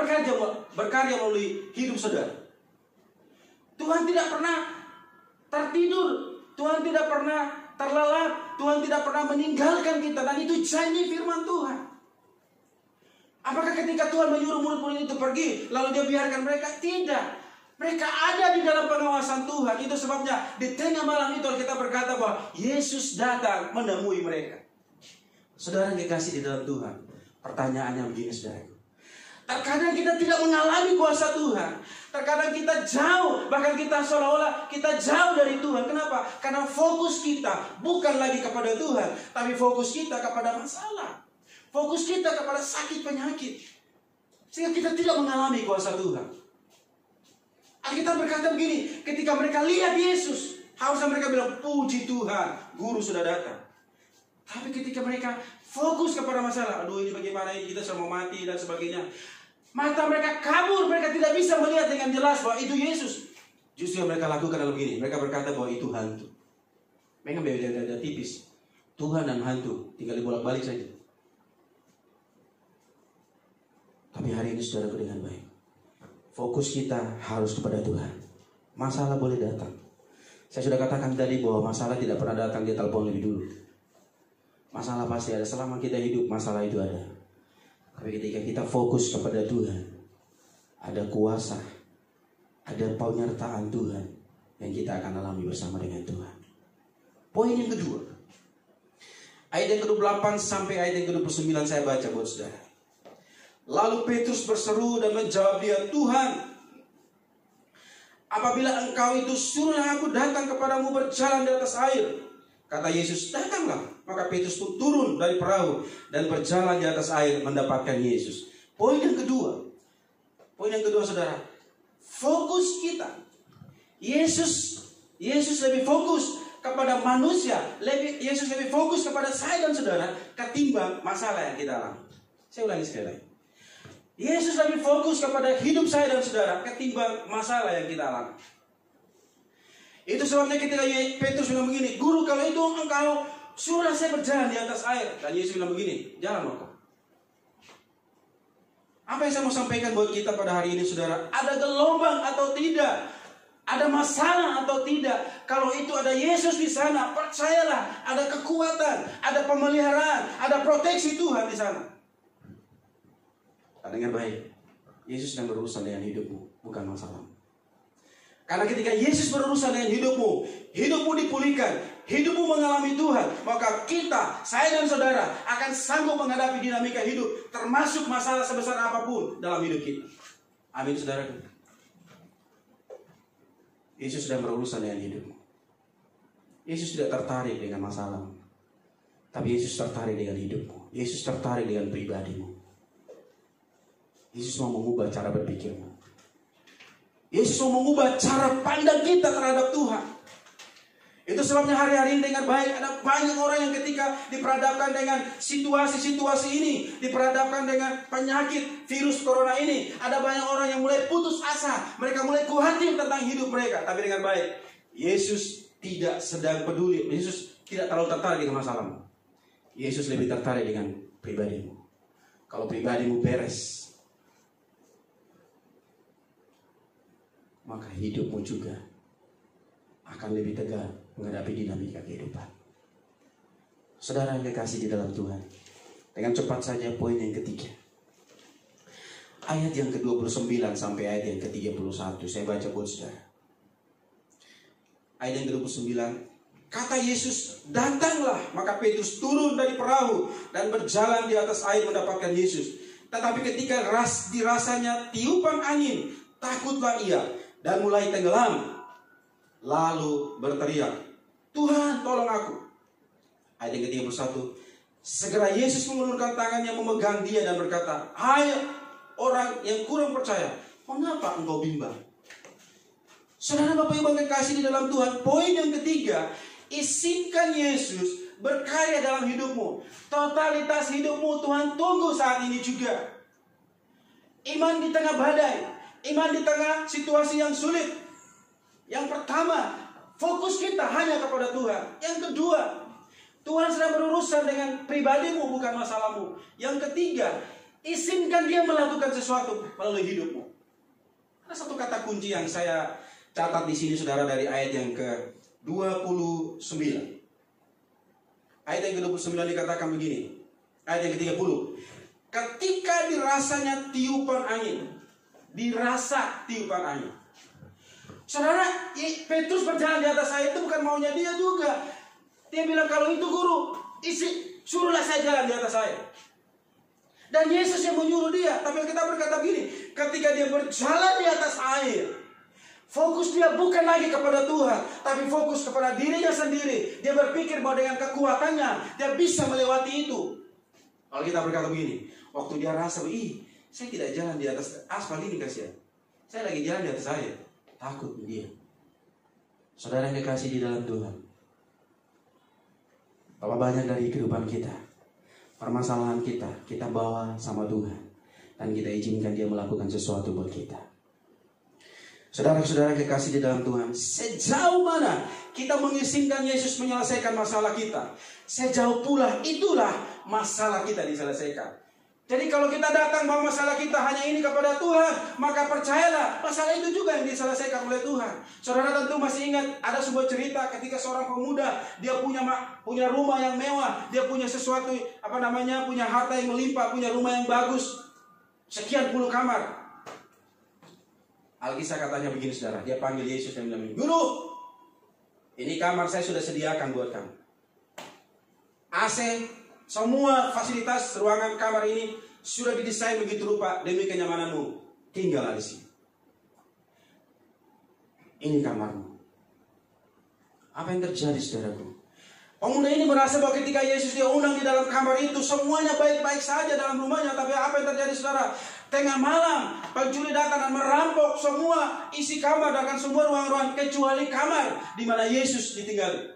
berkarya melalui hidup saudara. Tuhan tidak pernah tertidur, Tuhan tidak pernah terlelap, Tuhan tidak pernah meninggalkan kita, dan itu janji firman Tuhan. Apakah ketika Tuhan menyuruh murid-murid itu pergi, lalu dia biarkan mereka? Tidak. Mereka ada di dalam pengawasan Tuhan. Itu sebabnya di tengah malam itu kita berkata bahwa Yesus datang menemui mereka. Saudara yang dikasih di dalam Tuhan, pertanyaannya begini saudara. Terkadang kita tidak mengalami kuasa Tuhan. Terkadang kita jauh, bahkan kita seolah-olah kita jauh dari Tuhan. Kenapa? Karena fokus kita bukan lagi kepada Tuhan, tapi fokus kita kepada masalah. Fokus kita kepada sakit penyakit. Sehingga kita tidak mengalami kuasa Tuhan. Alkitab berkata begini, ketika mereka lihat Yesus, harusnya mereka bilang, puji Tuhan, guru sudah datang. Tapi ketika mereka fokus kepada masalah, aduh ini bagaimana ini, kita sudah mau mati dan sebagainya, mata mereka kabur, mereka tidak bisa melihat dengan jelas bahwa itu Yesus. Justru yang mereka lakukan adalah begini, mereka berkata bahwa itu hantu. Mereka beda tipis. Tuhan dan hantu tinggal dibolak-balik saja. Tapi hari ini saudaraku dengan baik, fokus kita harus kepada Tuhan. Masalah boleh datang. Saya sudah katakan tadi bahwa masalah tidak pernah datang, dia telepon lebih dulu. Masalah pasti ada, selama kita hidup masalah itu ada. Tapi ketika kita fokus kepada Tuhan, ada kuasa, ada penyertaan Tuhan yang kita akan alami bersama dengan Tuhan. Poin yang kedua, ayat yang ke-28 sampai ayat yang ke-29 saya baca buat saudara. Lalu Petrus berseru dan menjawab dia, Tuhan, apabila engkau itu, suruhlah aku datang kepadamu berjalan di atas air. Kata Yesus, datanglah. Maka Petrus pun turun dari perahu dan berjalan di atas air mendapatkan Yesus. Poin yang kedua, saudara, fokus kita. Yesus lebih fokus kepada manusia, Yesus lebih fokus kepada saya dan saudara ketimbang masalah yang kita alami. Saya ulangi sekali lagi. Yesus lebih fokus kepada hidup saya dan saudara ketimbang masalah yang kita alami. Itu sebabnya ketika Petrus bilang begini, Guru, kalau itu engkau suruh saya berjalan di atas air. Dan Yesus bilang begini, jalan kau. Apa yang saya mau sampaikan buat kita pada hari ini, saudara? Ada gelombang atau tidak? Ada masalah atau tidak? Kalau itu ada Yesus di sana, percayalah, ada kekuatan, ada pemeliharaan, ada proteksi Tuhan di sana. Dengar baik, Yesus sedang berurusan dengan hidupmu, bukan masalahmu. Karena ketika Yesus berurusan dengan hidupmu dipulihkan, hidupmu mengalami Tuhan, maka kita, saya dan saudara akan sanggup menghadapi dinamika hidup, termasuk masalah sebesar apapun dalam hidup kita. Amin, saudara. Yesus sedang berurusan dengan hidupmu. Yesus tidak tertarik dengan masalahmu, tapi Yesus tertarik dengan hidupmu. Yesus tertarik dengan pribadimu. Yesus mau mengubah cara berpikirmu. Yesus mau mengubah cara pandang kita terhadap Tuhan. Itu sebabnya hari-hari ini dengar baik, ada banyak orang yang ketika diperhadapkan dengan situasi-situasi ini, diperhadapkan dengan penyakit virus corona ini, ada banyak orang yang mulai putus asa, mereka mulai khawatir tentang hidup mereka. Tapi dengar baik, Yesus tidak sedang peduli, Yesus tidak terlalu tertarik dengan masalahmu. Yesus lebih tertarik dengan pribadimu. Kalau pribadimu beres, maka hidupmu juga akan lebih tegar menghadapi dinamika kehidupan. Saudara yang kekasih di dalam Tuhan, dengan cepat saja poin yang ketiga. Ayat yang ke-29 sampai ayat yang ke-31. Saya baca buat saudara. Ayat yang ke-29. Kata Yesus, datanglah. Maka Petrus turun dari perahu dan berjalan di atas air mendapatkan Yesus. Tetapi ketika dirasanya tiupan angin, takutlah ia dan mulai tenggelam. Lalu berteriak, Tuhan, tolong aku. Ayat yang ke-31. Segera Yesus mengulurkan tangannya memegang dia dan berkata, hai orang yang kurang percaya, mengapa engkau bimbang? Saudara Bapak Ibu kekasih di dalam Tuhan, poin yang ketiga, izinkan Yesus berkarya dalam hidupmu. Totalitas hidupmu Tuhan tunggu saat ini juga. Iman di tengah badai, iman di tengah situasi yang sulit. Yang pertama, fokus kita hanya kepada Tuhan. Yang kedua, Tuhan sedang berurusan dengan pribadimu, bukan masalahmu. Yang ketiga, izinkan dia melakukan sesuatu melalui hidupmu. Ada satu kata kunci yang saya catat di sini, saudara, dari ayat yang ke-29. Ayat yang ke-29 dikatakan begini. Ayat yang ke-30. Ketika dirasanya tiupan angin. Dirasa tiupan angin. Saudara, Petrus berjalan di atas air itu bukan maunya dia juga. Dia bilang, kalau itu Guru, suruhlah saya jalan di atas air. Dan Yesus yang menyuruh dia. Tapi kita berkata begini, ketika dia berjalan di atas air, fokus dia bukan lagi kepada Tuhan, tapi fokus kepada dirinya sendiri. Dia berpikir bahwa dengan kekuatannya dia bisa melewati itu. Kalau kita berkata begini, waktu dia rasa, saya tidak jalan di atas aspal ini, kasihan. Saya lagi jalan di atas air. Takut dia. Saudara yang dikasih di dalam Tuhan, Bapak, banyak dari kehidupan kita, permasalahan kita bawa sama Tuhan, dan kita izinkan dia melakukan sesuatu buat kita. Saudara-saudara kekasih di dalam Tuhan, sejauh mana kita mengizinkan Yesus menyelesaikan masalah kita, sejauh pula itulah masalah kita diselesaikan. Jadi kalau kita datang bawa masalah kita hanya ini kepada Tuhan, maka percayalah masalah itu juga yang diselesaikan oleh Tuhan. Saudara tentu masih ingat ada sebuah cerita ketika seorang pemuda, dia punya rumah yang mewah, dia punya sesuatu punya harta yang melimpah, punya rumah yang bagus, sekian puluh kamar. Alkisah katanya begini saudara, dia panggil Yesus dan bilang, "Guru, ini kamar saya sudah sediakan buat kamu. AC, semua fasilitas ruangan kamar ini sudah didesain begitu rupa demi kenyamananmu. Tinggallah di sini. Ini kamarmu." Apa yang terjadi saudaraku? Pemuda ini merasa bahwa ketika Yesus dia undang di dalam kamar itu, semuanya baik-baik saja dalam rumahnya. Tapi apa yang terjadi saudara? Tengah malam, pencuri datang dan merampok semua isi kamar dan semua ruang-ruang kecuali kamar di mana Yesus ditinggali.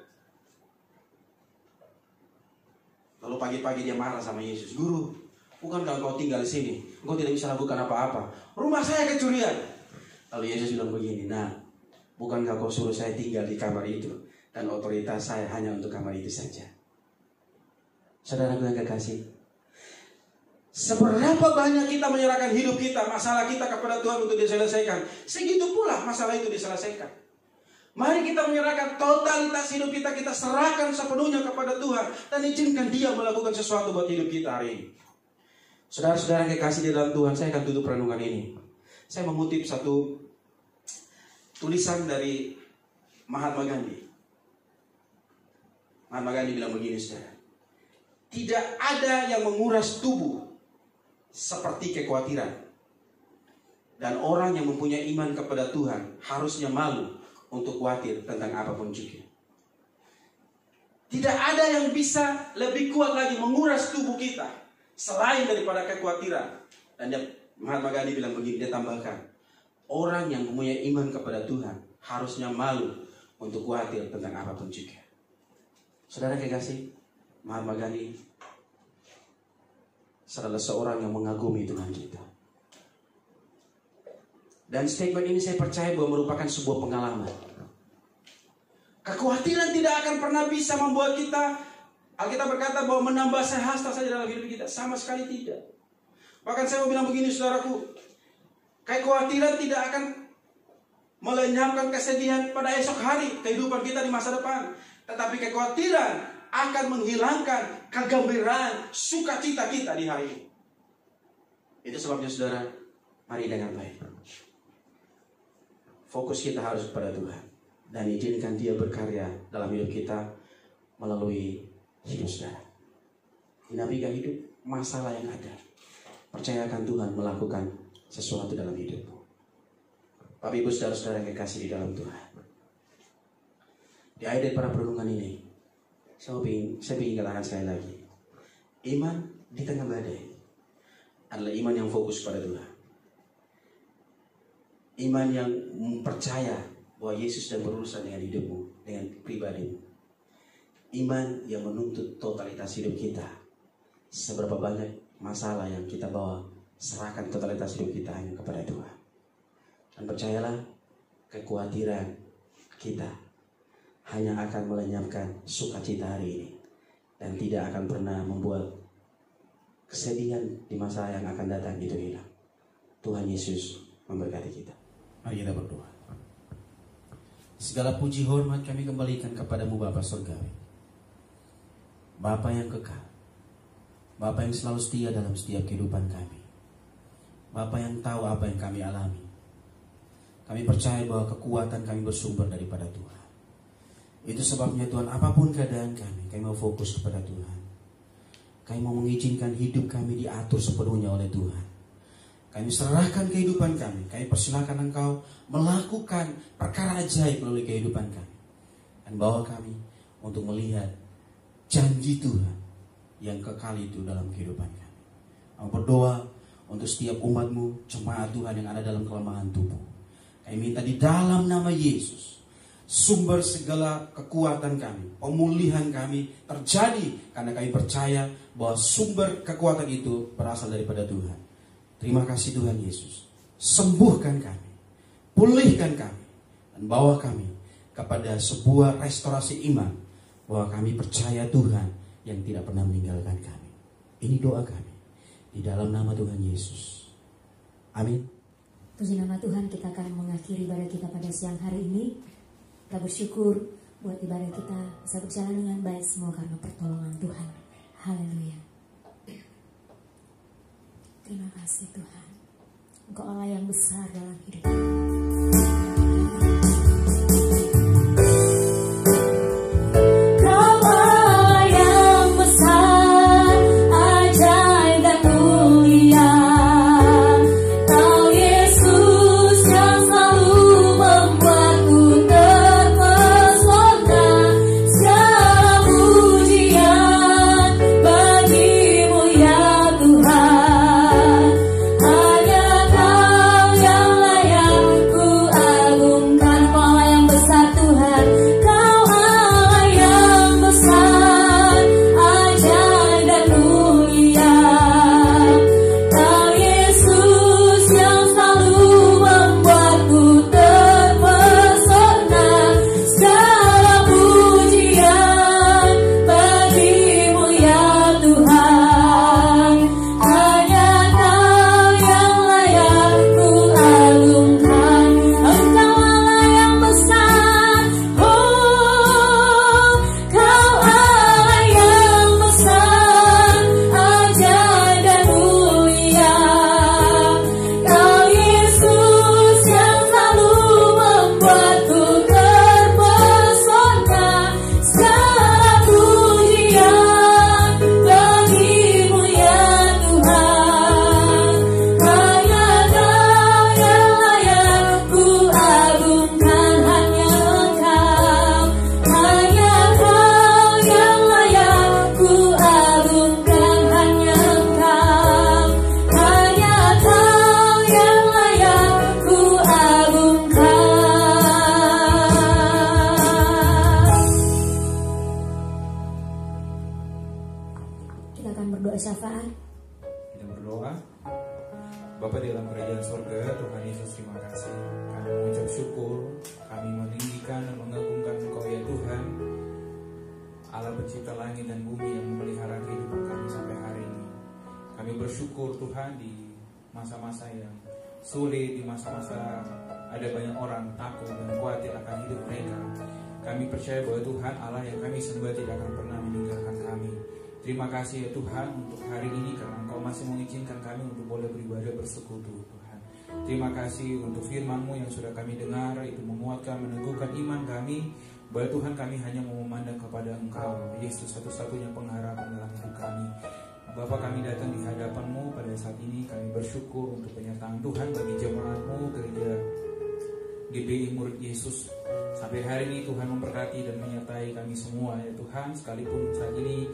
Lalu pagi-pagi dia marah sama Yesus. "Guru, bukankah engkau tinggal di sini? Engkau tidak bisa lakukan apa-apa. Rumah saya kecurian." Lalu Yesus bilang begini, "Nah, bukankah kau suruh saya tinggal di kamar itu? Dan otoritas saya hanya untuk kamar itu saja." Saudaraku yang kekasih, seberapa banyak kita menyerahkan hidup kita, masalah kita kepada Tuhan untuk diselesaikan, segitu pula masalah itu diselesaikan. Mari kita menyerahkan totalitas hidup kita, kita serahkan sepenuhnya kepada Tuhan dan izinkan Dia melakukan sesuatu buat hidup kita hari ini. Saudara-saudara yang kekasih di dalam Tuhan, saya akan tutup renungan ini. Saya mengutip satu tulisan dari Mahatma Gandhi. Mahatma Gandhi bilang begini saudara, "Tidak ada yang menguras tubuh seperti kekhawatiran. Dan orang yang mempunyai iman kepada Tuhan harusnya malu untuk khawatir tentang apapun juga." Tidak ada yang bisa lebih kuat lagi menguras tubuh kita selain daripada kekhawatiran. Dan Mahatma Gandhi bilang begini, dia tambahkan, orang yang mempunyai iman kepada Tuhan harusnya malu untuk khawatir tentang apapun juga. Saudara kekasih, Mahatma Gandhi adalah seorang yang mengagumi Tuhan kita. Dan statement ini saya percaya bahwa merupakan sebuah pengalaman. Kekhawatiran tidak akan pernah bisa membuat kita, Alkitab berkata bahwa menambah sehasta saja dalam hidup kita. Sama sekali tidak. Bahkan saya mau bilang begini saudaraku, kekhawatiran tidak akan melenyapkan kesedihan pada esok hari kehidupan kita di masa depan. Tetapi kekhawatiran akan menghilangkan kegembiraan, sukacita kita di hari ini. Itu sebabnya saudara, mari dengan baik. Fokus kita harus kepada Tuhan. Dan izinkan Dia berkarya dalam hidup kita melalui hidup saudara. Dinamika hidup, masalah yang ada, percayakan Tuhan melakukan sesuatu dalam hidupmu. Bapak Ibu saudara-saudara yang kekasih di dalam Tuhan, di akhir para perundungan ini, saya ingin katakan sekali lagi, iman di tengah badai adalah iman yang fokus pada Tuhan. Iman yang percaya bahwa Yesus sedang berurusan dengan hidupmu, dengan pribadimu. Iman yang menuntut totalitas hidup kita. Seberapa banyak masalah yang kita bawa, serahkan totalitas hidup kita hanya kepada Tuhan. Dan percayalah, kekhawatiran kita hanya akan melenyapkan sukacita hari ini. Dan tidak akan pernah membuat kesedihan di masa yang akan datang itu hilang. Tuhan Yesus memberkati kita. Mari kita berdoa. Segala puji hormat kami kembalikan kepadamu Bapa Surgawi, Bapa yang kekal, Bapa yang selalu setia dalam setiap kehidupan kami, Bapa yang tahu apa yang kami alami. Kami percaya bahwa kekuatan kami bersumber daripada Tuhan. Itu sebabnya Tuhan, apapun keadaan kami mau fokus kepada Tuhan. Kami mau mengizinkan hidup kami diatur sepenuhnya oleh Tuhan. Kami serahkan kehidupan kami persilakan Engkau melakukan perkara ajaib melalui kehidupan kami. Dan bawa kami untuk melihat janji Tuhan yang kekal itu dalam kehidupan kami. Kami berdoa untuk setiap umat-Mu, jemaat Tuhan yang ada dalam kelemahan tubuh. Kami minta di dalam nama Yesus, sumber segala kekuatan kami, pemulihan kami terjadi karena kami percaya bahwa sumber kekuatan itu berasal daripada Tuhan. Terima kasih Tuhan Yesus. Sembuhkan kami, pulihkan kami, dan bawa kami kepada sebuah restorasi iman bahwa kami percaya Tuhan yang tidak pernah meninggalkan kami. Ini doa kami Di dalam nama Tuhan Yesus. Amin. Puji nama Tuhan, kita akan mengakhiri ibadah kita pada siang hari ini. Kita bersyukur buat ibadah kita bisa berjalan dengan baik semua karena pertolongan Tuhan. Haleluya. Terima kasih Tuhan. Engkau Allah yang besar dalam hidup kami. Sulit, di masa-masa ada banyak orang takut dan khawatir akan hidup mereka. Kami percaya bahwa Tuhan Allah yang kami sembah tidak akan pernah meninggalkan kami. Terima kasih ya Tuhan untuk hari ini karena Engkau masih mengizinkan kami untuk boleh beribadah bersekutu Tuhan. Terima kasih untuk firman-Mu yang sudah kami dengar, itu menguatkan, meneguhkan iman kami bahwa Tuhan kami hanya mau memandang kepada Engkau, Yesus satu-satunya pengharapan dalam hidup kami. Bapa, kami datang di hadapan-Mu pada saat ini. Kami bersyukur untuk penyertaan Tuhan bagi jemaat-Mu gereja GBI Murid Yesus. Sampai hari ini Tuhan memberkati dan menyertai kami semua ya Tuhan. Sekalipun saat ini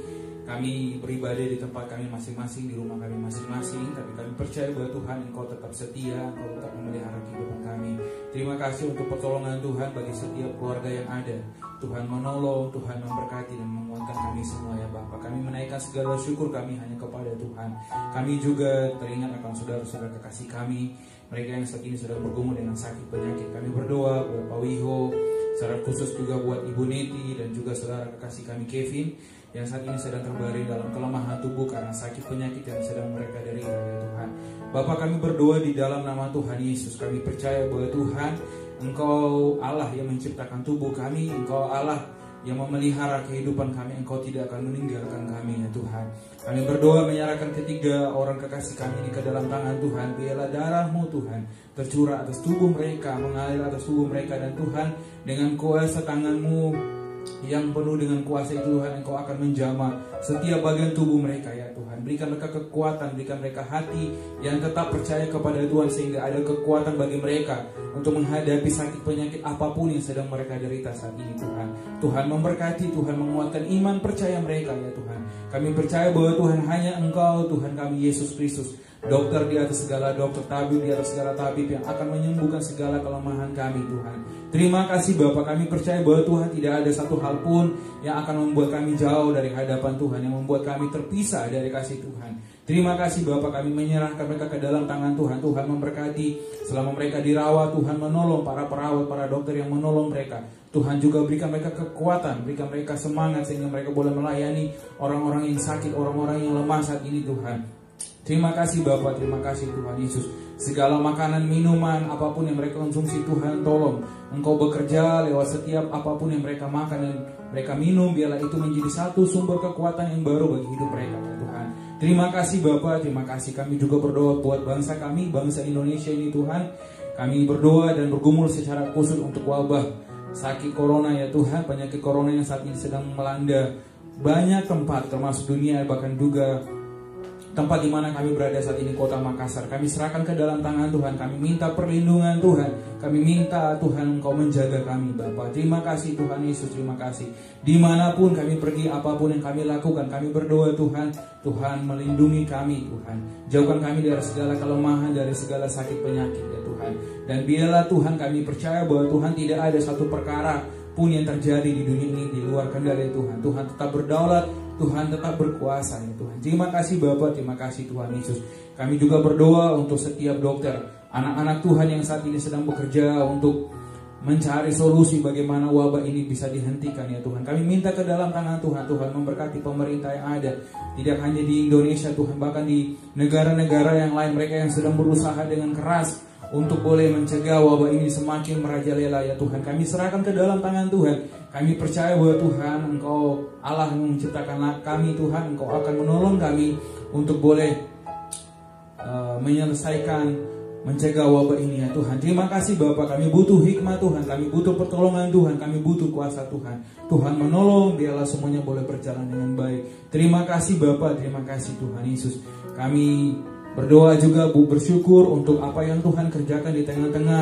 kami beribadah di tempat kami masing-masing, di rumah kami masing-masing, tapi kami percaya bahwa Tuhan Engkau tetap setia, Engkau tetap memelihara kehidupan kami. Terima kasih untuk pertolongan Tuhan bagi setiap keluarga yang ada. Tuhan menolong, Tuhan memberkati dan menguatkan kami semua ya Bapa. Kami menaikkan segala syukur kami hanya kepada Tuhan. Kami juga teringat akan saudara-saudara kekasih kami, mereka yang saat ini sedang bergumul dengan sakit penyakit. Kami berdoa buat Pak Wiho, secara khusus juga buat Ibu Neti dan juga saudara kekasih kami Kevin yang saat ini sedang terbaring dalam kelemahan tubuh karena sakit penyakit yang sedang mereka derita ya Tuhan. Bapa, kami berdoa di dalam nama Tuhan Yesus. Kami percaya bahwa Tuhan Engkau Allah yang menciptakan tubuh kami, Engkau Allah yang memelihara kehidupan kami, Engkau tidak akan meninggalkan kami ya Tuhan. Kami berdoa menyerahkan ketiga orang kekasih kami ini ke dalam tangan Tuhan. Biarlah darah-Mu Tuhan tercurah atas tubuh mereka, mengalir atas tubuh mereka, dan Tuhan dengan kuasa tangan-Mu yang penuh dengan kuasa itu Tuhan, Engkau akan menjamah setiap bagian tubuh mereka ya Tuhan. Berikan mereka kekuatan, berikan mereka hati yang tetap percaya kepada Tuhan, sehingga ada kekuatan bagi mereka untuk menghadapi sakit penyakit apapun yang sedang mereka derita saat ini Tuhan. Tuhan memberkati, Tuhan menguatkan iman percaya mereka ya Tuhan. Kami percaya bahwa Tuhan hanya Engkau, Tuhan kami Yesus Kristus, dokter di atas segala dokter, tabib di atas segala tabib, yang akan menyembuhkan segala kelemahan kami Tuhan. Terima kasih Bapa, kami percaya bahwa Tuhan tidak ada satu hal pun yang akan membuat kami jauh dari hadapan Tuhan, yang membuat kami terpisah dari kasih Tuhan. Terima kasih Bapa, kami menyerahkan mereka ke dalam tangan Tuhan. Tuhan memberkati selama mereka dirawat, Tuhan menolong para perawat, para dokter yang menolong mereka. Tuhan juga berikan mereka kekuatan, berikan mereka semangat sehingga mereka boleh melayani orang-orang yang sakit, orang-orang yang lemah saat ini Tuhan. Terima kasih Bapa, terima kasih Tuhan Yesus. Segala makanan, minuman, apapun yang mereka konsumsi Tuhan, tolong Engkau bekerja lewat setiap apapun yang mereka makan dan mereka minum. Biarlah itu menjadi satu sumber kekuatan yang baru bagi hidup mereka Tuhan. Terima kasih Bapa, terima kasih. Kami juga berdoa buat bangsa kami, bangsa Indonesia ini Tuhan. Kami berdoa dan bergumul secara khusus untuk wabah sakit corona ya Tuhan. Penyakit corona yang saat ini sedang melanda banyak tempat termasuk dunia, bahkan juga tempat di mana kami berada saat ini, Kota Makassar. Kami serahkan ke dalam tangan Tuhan. Kami minta perlindungan Tuhan. Kami minta Tuhan Engkau menjaga kami Bapa. Terima kasih Tuhan Yesus, terima kasih. Dimanapun kami pergi, apapun yang kami lakukan, kami berdoa Tuhan. Tuhan melindungi kami Tuhan. Jauhkan kami dari segala kelemahan, dari segala sakit penyakit ya Tuhan. Dan biarlah Tuhan kami percaya bahwa Tuhan tidak ada satu perkara pun yang terjadi di dunia ini di luar kendali Tuhan. Tuhan tetap berdaulat, Tuhan tetap berkuasa ya Tuhan. Terima kasih Bapa, terima kasih Tuhan Yesus. Kami juga berdoa untuk setiap dokter, anak-anak Tuhan yang saat ini sedang bekerja untuk mencari solusi bagaimana wabah ini bisa dihentikan ya Tuhan. Kami minta ke dalam tangan Tuhan. Tuhan memberkati pemerintah yang ada, tidak hanya di Indonesia Tuhan, bahkan di negara-negara yang lain, mereka yang sedang berusaha dengan keras untuk boleh mencegah wabah ini semakin merajalela ya Tuhan. Kami serahkan ke dalam tangan Tuhan. Kami percaya bahwa Tuhan Engkau Allah yang menciptakan kami Tuhan. Engkau akan menolong kami untuk boleh menyelesaikan, mencegah wabah ini ya Tuhan. Terima kasih Bapa. Kami butuh hikmah Tuhan. Kami butuh pertolongan Tuhan. Kami butuh kuasa Tuhan. Tuhan menolong, biarlah semuanya boleh berjalan dengan baik. Terima kasih Bapa. Terima kasih Tuhan Yesus. Kami berdoa juga bersyukur untuk apa yang Tuhan kerjakan di tengah-tengah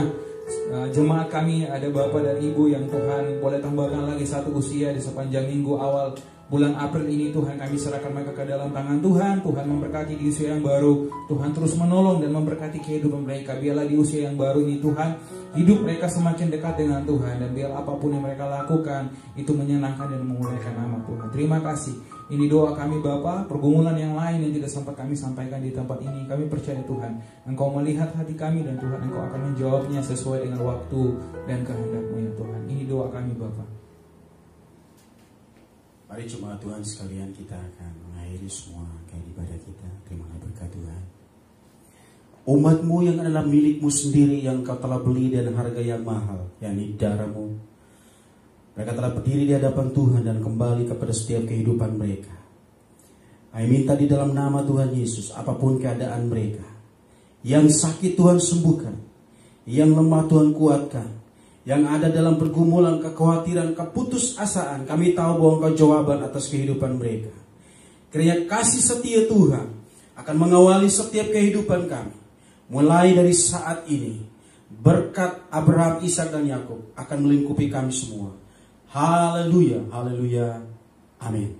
jemaat kami. Ada Bapak dan Ibu yang Tuhan boleh tambahkan lagi satu usia di sepanjang minggu awal bulan April ini Tuhan. Kami serahkan mereka ke dalam tangan Tuhan. Tuhan memberkati di usia yang baru. Tuhan terus menolong dan memberkati kehidupan mereka. Biarlah di usia yang baru ini Tuhan, hidup mereka semakin dekat dengan Tuhan. Dan biar apapun yang mereka lakukan itu menyenangkan dan memuliakan nama Tuhan. Terima kasih. Ini doa kami Bapa. Pergumulan yang lain yang tidak sempat kami sampaikan di tempat ini, kami percaya Tuhan Engkau melihat hati kami dan Tuhan Engkau akan menjawabnya sesuai dengan waktu dan kehendak-Mu ya Tuhan. Ini doa kami Bapa. Mari jemaat Tuhan sekalian, kita akan mengakhiri semua ibadah kita. Terima berkat Tuhan. Umat-Mu yang adalah milik-Mu sendiri, yang Kau telah beli dan harga yang mahal, yakni darah-Mu. Mereka telah berdiri di hadapan Tuhan dan kembali kepada setiap kehidupan mereka. Kami minta di dalam nama Tuhan Yesus, apapun keadaan mereka, yang sakit Tuhan sembuhkan, yang lemah Tuhan kuatkan, yang ada dalam pergumulan, kekhawatiran, keputusasaan, kami tahu bahwa Engkau jawaban atas kehidupan mereka. Kiranya kasih setia Tuhan akan mengawali setiap kehidupan kami. Mulai dari saat ini, berkat Abraham, Ishak dan Yakub akan melingkupi kami semua. Haleluya, haleluya, amin.